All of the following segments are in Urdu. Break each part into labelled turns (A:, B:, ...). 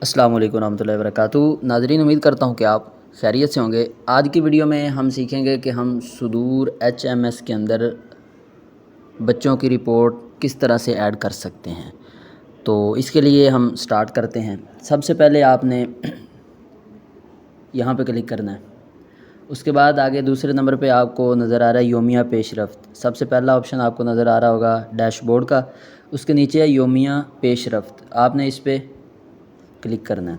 A: السلام علیکم ورحمۃ اللہ وبرکاتہ۔ ناظرین، امید کرتا ہوں کہ آپ خیریت سے ہوں گے۔ آج کی ویڈیو میں ہم سیکھیں گے کہ ہم صدور HMS کے اندر بچوں کی رپورٹ کس طرح سے ایڈ کر سکتے ہیں۔ تو اس کے لیے ہم سٹارٹ کرتے ہیں۔ سب سے پہلے آپ نے یہاں پہ کلک کرنا ہے۔ اس کے بعد آگے دوسرے نمبر پہ آپ کو نظر آ رہا ہے یومیہ پیش رفت۔ سب سے پہلا آپشن آپ کو نظر آ رہا ہوگا ڈیش بورڈ کا، اس کے نیچے ہے یومیہ پیش رفت۔ آپ نے اس پہ کلک کرنا ہے۔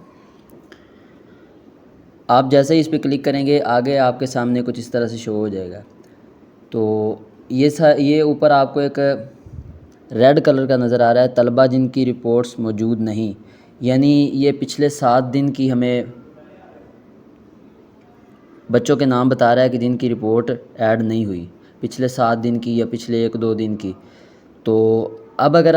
A: آپ جیسے ہی اس پہ کلک کریں گے آگے آپ کے سامنے کچھ اس طرح سے شو ہو جائے گا۔ تو یہ اوپر آپ کو ایک ریڈ کلر کا نظر آ رہا ہے، طلبہ جن کی رپورٹس موجود نہیں، یعنی یہ پچھلے 7 دن کی ہمیں بچوں کے نام بتا رہا ہے کہ جن کی رپورٹ ایڈ نہیں ہوئی، پچھلے 7 دن کی یا پچھلے 1-2 دن کی۔ تو اب اگر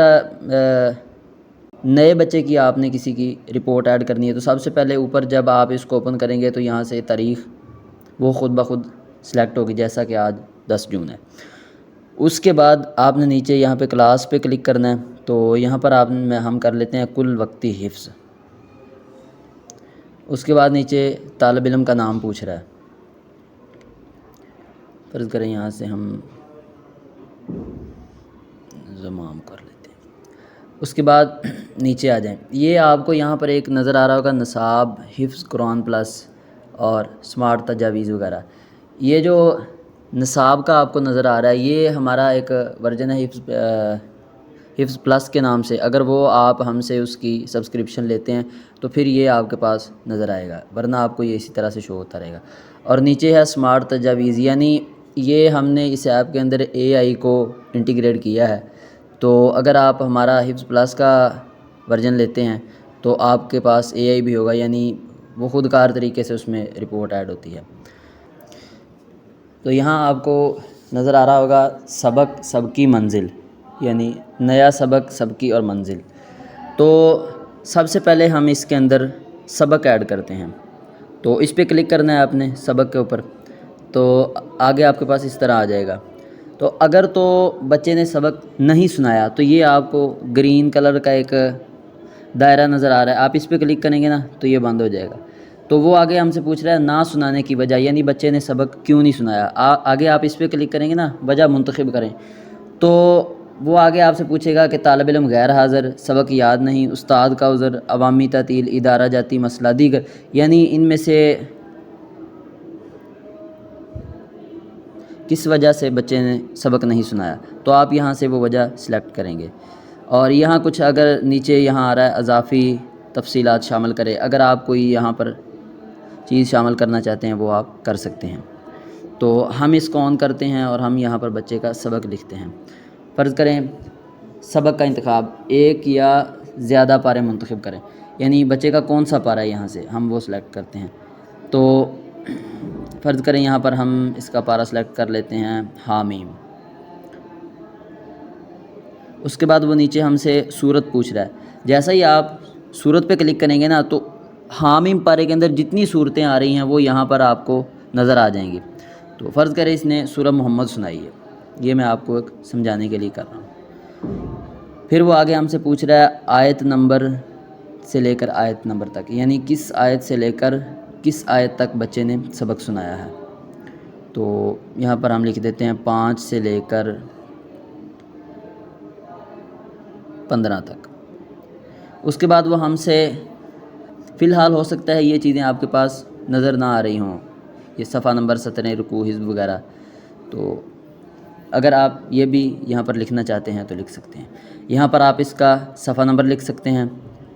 A: نئے بچے کی آپ نے کسی کی رپورٹ ایڈ کرنی ہے تو سب سے پہلے اوپر جب آپ اس کو اوپن کریں گے تو یہاں سے تاریخ وہ خود بخود سلیکٹ ہوگی، جیسا کہ آج 10 جون ہے۔ اس کے بعد آپ نے نیچے یہاں پہ کلاس پہ کلک کرنا ہے۔ تو یہاں پر ہم کر لیتے ہیں کل وقتی حفظ۔ اس کے بعد نیچے طالب علم کا نام پوچھ رہا ہے، فرض کریں یہاں سے ہم زمام کر لیتے ہیں۔ اس کے بعد نیچے آ جائیں، یہ آپ کو یہاں پر ایک نظر آ رہا ہوگا نصاب، حفظ قرآن پلس اور سمارٹ تجاویز وغیرہ۔ یہ جو نصاب کا آپ کو نظر آ رہا ہے یہ ہمارا ایک ورژن ہے حفظ پلس کے نام سے۔ اگر وہ آپ ہم سے اس کی سبسکرپشن لیتے ہیں تو پھر یہ آپ کے پاس نظر آئے گا، ورنہ آپ کو یہ اسی طرح سے شو ہوتا رہے گا۔ اور نیچے ہے سمارٹ تجاویز، یعنی یہ ہم نے اس ایپ کے اندر AI کو انٹیگریٹ کیا ہے۔ تو اگر آپ ہمارا حفظ پلس کا ورژن لیتے ہیں تو آپ کے پاس AI بھی ہوگا، یعنی وہ خود کار طریقے سے اس میں رپورٹ ایڈ ہوتی ہے۔ تو یہاں آپ کو نظر آ رہا ہوگا سبق سب کی منزل، یعنی نیا سبق سب کی اور منزل۔ تو سب سے پہلے ہم اس کے اندر سبق ایڈ کرتے ہیں۔ تو اس پہ کلک کرنا ہے آپ نے سبق کے اوپر، تو آگے آپ کے پاس اس طرح آ جائے گا۔ تو اگر تو بچے نے سبق نہیں سنایا تو یہ آپ کو گرین کلر کا ایک دائرہ نظر آ رہا ہے، آپ اس پہ کلک کریں گے نا تو یہ بند ہو جائے گا۔ تو وہ آگے ہم سے پوچھ رہا ہے نہ سنانے کی وجہ، یعنی بچے نے سبق کیوں نہیں سنایا۔ آگے آپ اس پہ کلک کریں گے نا، وجہ منتخب کریں، تو وہ آگے آپ سے پوچھے گا کہ طالب علم غیر حاضر، سبق یاد نہیں، استاد کا عذر، عوامی تعطیل، ادارہ جاتی مسئلہ، دیگر، یعنی ان میں سے کس وجہ سے بچے نے سبق نہیں سنایا۔ تو آپ یہاں سے وہ وجہ سلیکٹ کریں گے۔ اور یہاں کچھ اگر نیچے یہاں آ رہا ہے اضافی تفصیلات شامل کرے، اگر آپ کوئی یہاں پر چیز شامل کرنا چاہتے ہیں وہ آپ کر سکتے ہیں۔ تو ہم اس کو آن کرتے ہیں اور ہم یہاں پر بچے کا سبق لکھتے ہیں۔ فرض کریں سبق کا انتخاب 1 یا زیادہ پارے منتخب کریں، یعنی بچے کا کون سا پارہ ہے یہاں سے ہم وہ سلیکٹ کرتے ہیں۔ تو فرض کریں یہاں پر ہم اس کا پارہ سلیکٹ کر لیتے ہیں حامیم۔ اس کے بعد وہ نیچے ہم سے صورت پوچھ رہا ہے، جیسا ہی آپ صورت پہ کلک کریں گے نا تو حامیم پارے کے اندر جتنی صورتیں آ رہی ہیں وہ یہاں پر آپ کو نظر آ جائیں گی۔ تو فرض کریں اس نے سورہ محمد سنائی ہے، یہ میں آپ کو ایک سمجھانے کے لیے کر رہا ہوں۔ پھر وہ آگے ہم سے پوچھ رہا ہے آیت نمبر سے لے کر آیت نمبر تک، یعنی کس آیت سے لے کر کس آیت تک بچے نے سبق سنایا ہے۔ تو یہاں پر ہم لکھ دیتے ہیں 5 سے لے کر 15 تک۔ اس کے بعد وہ ہم سے فی الحال ہو سکتا ہے یہ چیزیں آپ کے پاس نظر نہ آ رہی ہوں، یہ صفحہ نمبر 17 رکوع حزب وغیرہ، تو اگر آپ یہ بھی یہاں پر لکھنا چاہتے ہیں تو لکھ سکتے ہیں۔ یہاں پر آپ اس کا صفحہ نمبر لکھ سکتے ہیں۔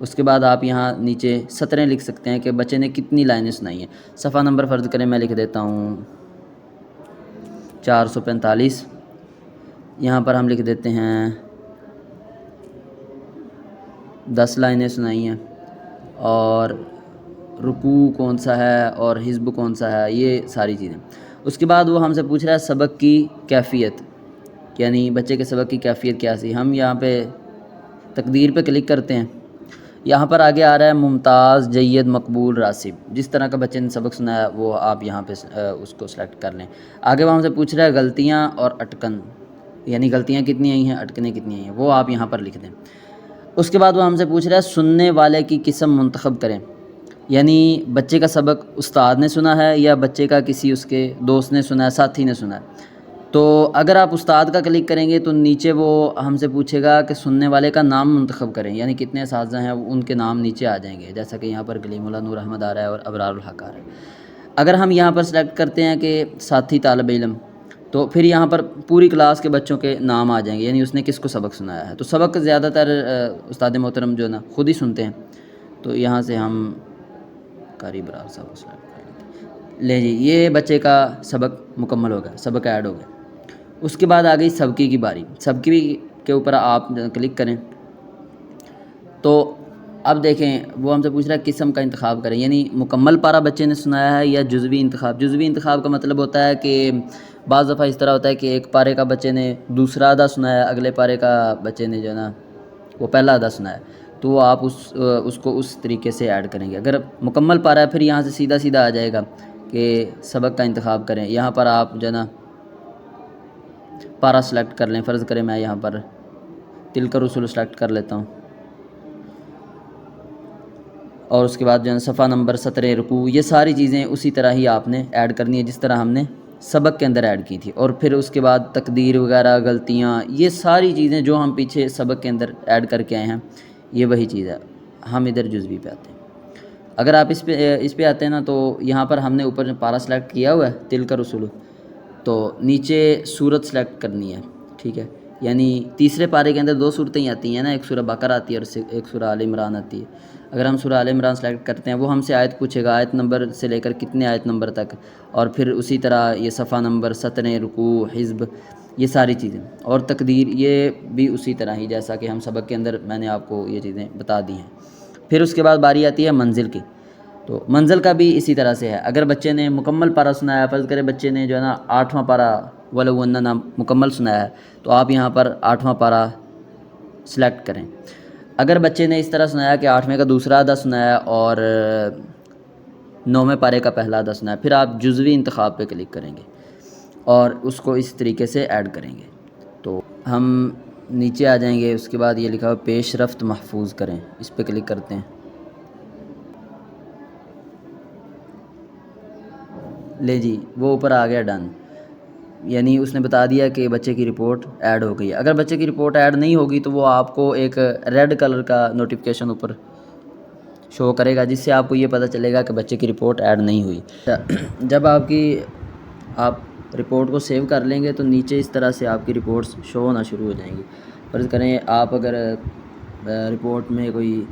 A: اس کے بعد آپ یہاں نیچے سطریں لکھ سکتے ہیں کہ بچے نے کتنی لائنیں سنائی ہیں۔ صفحہ نمبر فرض کریں میں لکھ دیتا ہوں 445۔ یہاں پر ہم لکھ دیتے ہیں 10 لائنیں سنائی ہیں، اور رکوع کون سا ہے اور حزب کون سا ہے، یہ ساری چیزیں۔ اس کے بعد وہ ہم سے پوچھ رہا ہے سبق کی کیفیت، یعنی بچے کے سبق کی کیفیت کیا سی۔ ہم یہاں پہ تقدیر پہ کلک کرتے ہیں، یہاں پر آگے آ رہا ہے ممتاز، جید، مقبول، راسب، جس طرح کا بچے نے سبق سنایا وہ آپ یہاں پہ اس کو سلیکٹ کر لیں۔ آگے وہ ہم سے پوچھ رہا ہے غلطیاں اور اٹکن، یعنی غلطیاں کتنی آئی ہیں، اٹکنیں کتنی آئی ہیں، وہ آپ یہاں پر لکھ دیں۔ اس کے بعد وہ ہم سے پوچھ رہا ہے سننے والے کی قسم منتخب کریں، یعنی بچے کا سبق استاد نے سنا ہے یا بچے کا کسی اس کے دوست نے سنا ہے، ساتھی نے سنا ہے۔ تو اگر آپ استاد کا کلک کریں گے تو نیچے وہ ہم سے پوچھے گا کہ سننے والے کا نام منتخب کریں، یعنی کتنے اساتذہ ہیں ان کے نام نیچے آ جائیں گے، جیسا کہ یہاں پر کلیم اللہ نور احمد آ رہا ہے اور ابرار الحق آ رہا ہے۔ اگر ہم یہاں پر سلیکٹ کرتے ہیں کہ ساتھی طالب علم، تو پھر یہاں پر پوری کلاس کے بچوں کے نام آ جائیں گے، یعنی اس نے کس کو سبق سنایا ہے۔ تو سبق زیادہ تر استاد محترم جو ہے نا خود ہی سنتے ہیں، تو یہاں سے ہم قاری برار صاحب کو سلیکٹ کر لیتے ہیں۔ لے جی، یہ بچے کا سبق مکمل ہو گیا، سبق ایڈ ہو گیا۔ اس کے بعد آ گئی سبکی کی باری۔ سبکی کے اوپر آپ کلک کریں تو اب دیکھیں وہ ہم سے پوچھ رہا ہے قسم کا انتخاب کریں، یعنی مکمل پارہ بچے نے سنایا ہے یا جزوی انتخاب۔ جزوی انتخاب کا مطلب ہوتا ہے کہ بعض دفعہ اس طرح ہوتا ہے کہ ایک پارے کا بچے نے دوسرا آدھا سنایا، اگلے پارے کا بچے نے جو ہے نا وہ پہلا آدھا سنایا، تو وہ آپ اس کو اس طریقے سے ایڈ کریں گے۔ اگر مکمل پارہ ہے پھر یہاں سے سیدھا سیدھا آ جائے گا کہ سبق کا انتخاب کریں۔ یہاں پر آپ جو ہے نا پارہ سلیکٹ کر لیں، فرض کریں میں یہاں پر تلک الرسول سلیکٹ کر لیتا ہوں، اور اس کے بعد جو ہے صفحہ نمبر، سطر رکوع، یہ ساری چیزیں اسی طرح ہی آپ نے ایڈ کرنی ہے جس طرح ہم نے سبق کے اندر ایڈ کی تھی۔ اور پھر اس کے بعد تقدیر وغیرہ، غلطیاں، یہ ساری چیزیں جو ہم پیچھے سبق کے اندر ایڈ کر کے آئے ہیں یہ وہی چیز ہے۔ ہم ادھر جزوی پہ آتے ہیں۔ اگر آپ اس پہ آتے ہیں نا تو یہاں پر ہم نے اوپر پارہ سلیکٹ کیا ہوا ہے تلک الرسول، تو نیچے صورت سلیکٹ کرنی ہے، ٹھیک ہے؟ یعنی تیسرے پارے کے اندر دو صورتیں ہی آتی ہیں نا، ایک سورہ بقرہ آتی ہے اور ایک سورہ آل عمران آتی ہے۔ اگر ہم سورہ آل عمران سلیکٹ کرتے ہیں وہ ہم سے آیت پوچھے گا، آیت نمبر سے لے کر کتنے آیت نمبر تک، اور پھر اسی طرح یہ صفحہ نمبر، سطر رکوع، حزب، یہ ساری چیزیں، اور تقدیر یہ بھی اسی طرح ہی جیسا کہ ہم سبق کے اندر میں نے آپ کو یہ چیزیں بتا دی ہیں۔ پھر اس کے بعد باری آتی ہے منزل کی، تو منزل کا بھی اسی طرح سے ہے۔ اگر بچے نے مکمل پارہ سنایا، فرض کرے بچے نے جو ہے نا 8واں پارہ وَلَوْ أَنَّنَا مکمل سنایا ہے، تو آپ یہاں پر 8واں پارہ سلیکٹ کریں۔ اگر بچے نے اس طرح سنایا کہ 8ویں کا دوسرا آدھا سنایا اور 9ویں پارے کا پہلا آدھا سنایا، پھر آپ جزوی انتخاب پہ کلک کریں گے اور اس کو اس طریقے سے ایڈ کریں گے۔ تو ہم نیچے آ جائیں گے، اس کے بعد یہ لکھا ہوا پیش رفت محفوظ کریں، اس پہ کلک کرتے ہیں۔ لے جی، وہ اوپر آ گیا ڈن، یعنی اس نے بتا دیا کہ بچے کی رپورٹ ایڈ ہو گئی ہے۔ اگر بچے کی رپورٹ ایڈ نہیں ہوگی تو وہ آپ کو ایک ریڈ کلر کا نوٹیفیکیشن اوپر شو کرے گا، جس سے آپ کو یہ پتہ چلے گا کہ بچے کی رپورٹ ایڈ نہیں ہوئی۔ جب آپ رپورٹ کو سیو کر لیں گے تو نیچے اس طرح سے آپ کی رپورٹس شو ہونا شروع ہو جائیں گی۔ فرض کریں آپ اگر رپورٹ میں کوئی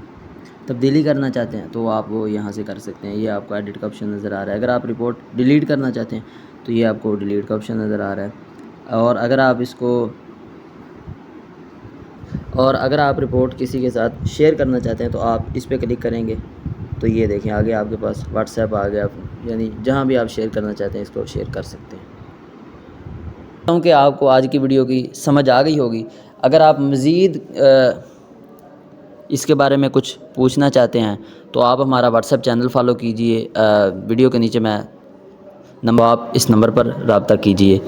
A: تبدیلی کرنا چاہتے ہیں تو آپ وہ یہاں سے کر سکتے ہیں، یہ آپ کو ایڈٹ کا آپشن نظر آ رہا ہے۔ اگر آپ رپورٹ ڈیلیٹ کرنا چاہتے ہیں تو یہ آپ کو ڈیلیٹ کا آپشن نظر آ رہا ہے، اور اگر آپ رپورٹ کسی کے ساتھ شیئر کرنا چاہتے ہیں تو آپ اس پہ کلک کریں گے تو یہ دیکھیں آگے آپ کے پاس واٹس ایپ آ گیا، یعنی جہاں بھی آپ شیئر کرنا چاہتے ہیں اس کو شیئر کر سکتے ہیں۔ کہ آپ کو آج کی ویڈیو کی سمجھ آ گئی ہوگی۔ اگر آپ مزید اس کے بارے میں کچھ پوچھنا چاہتے ہیں تو آپ ہمارا واٹس ایپ چینل فالو کیجئے، ویڈیو کے نیچے آپ اس نمبر پر رابطہ کیجئے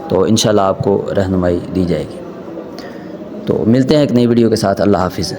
A: تو انشاءاللہ آپ کو رہنمائی دی جائے گی۔ تو ملتے ہیں ایک نئی ویڈیو کے ساتھ، اللہ حافظ۔